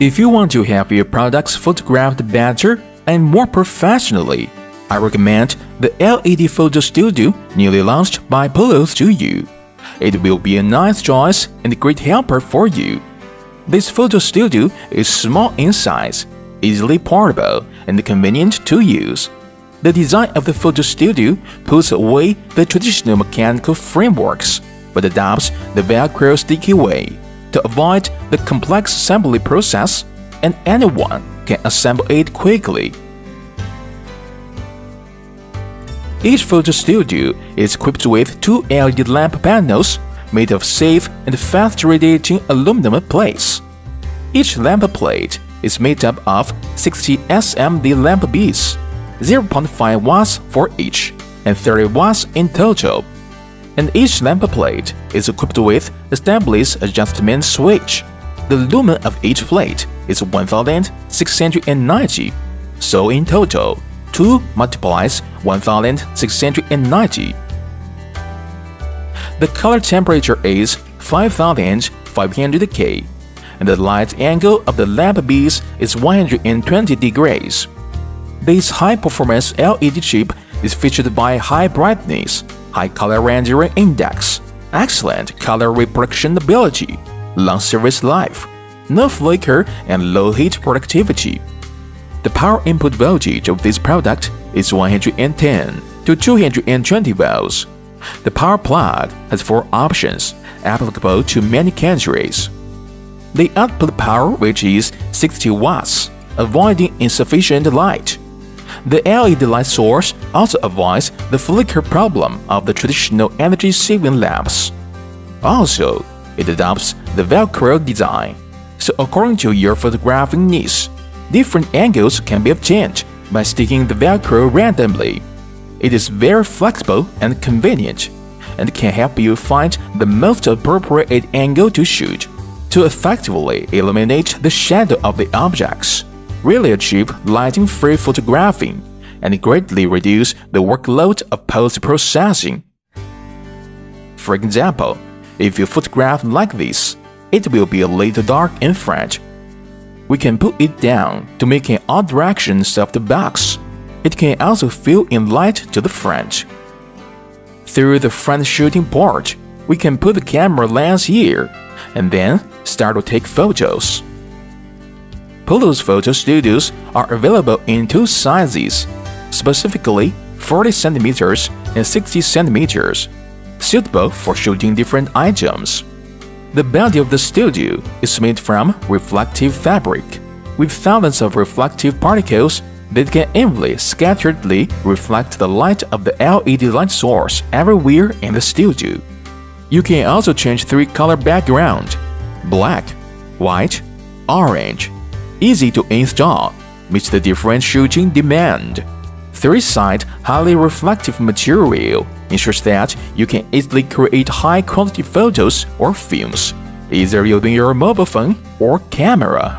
If you want to have your products photographed better and more professionally, I recommend the LED Photo Studio newly launched by Puluz to you. It will be a nice choice and a great helper for you. This photo studio is small in size, easily portable, and convenient to use. The design of the photo studio puts away the traditional mechanical frameworks, but adopts the Velcro sticky way to avoid the complex assembly process, and anyone can assemble it quickly. Each photo studio is equipped with 2 LED lamp panels made of safe and fast-radiating aluminum plates. Each lamp plate is made up of 60 SMD lamp beads, 0.5 watts for each, and 30 watts in total. And each lamp plate is equipped with a established adjustment switch. The lumen of each plate is 1690, so in total, 2 multiplies 1690. The color temperature is 5500 K, and the light angle of the lamp beads is 120 degrees. This high-performance LED chip is featured by high brightness, high color rendering index, excellent color reproduction ability, long service life, no flicker, and low heat productivity. The power input voltage of this product is 110 to 220 volts. The power plug has 4 options applicable to many countries. The output power reaches 60 watts, avoiding insufficient light. The LED light source also avoids the flicker problem of the traditional energy-saving lamps. Also, it adopts the Velcro design, so according to your photographing needs, different angles can be obtained by sticking the Velcro randomly. It is very flexible and convenient, and can help you find the most appropriate angle to shoot, to effectively eliminate the shadow of the objects, really achieve lighting-free photographing, and greatly reduce the workload of post-processing. For example, if you photograph like this, it will be a little dark in front. We can put it down to make an all directions of the box. It can also fill in light to the front. Through the front shooting port, we can put the camera lens here, and then start to take photos. Puluz photo studios are available in 2 sizes, specifically 40 cm and 60 cm, suitable for shooting different items. The body of the studio is made from reflective fabric, with thousands of reflective particles that can evenly scatteredly reflect the light of the LED light source everywhere in the studio. You can also change 3 color background: black, white, orange. Easy to install, meets the different shooting demand. 3-side highly reflective material ensures that you can easily create high-quality photos or films, either using your mobile phone or camera.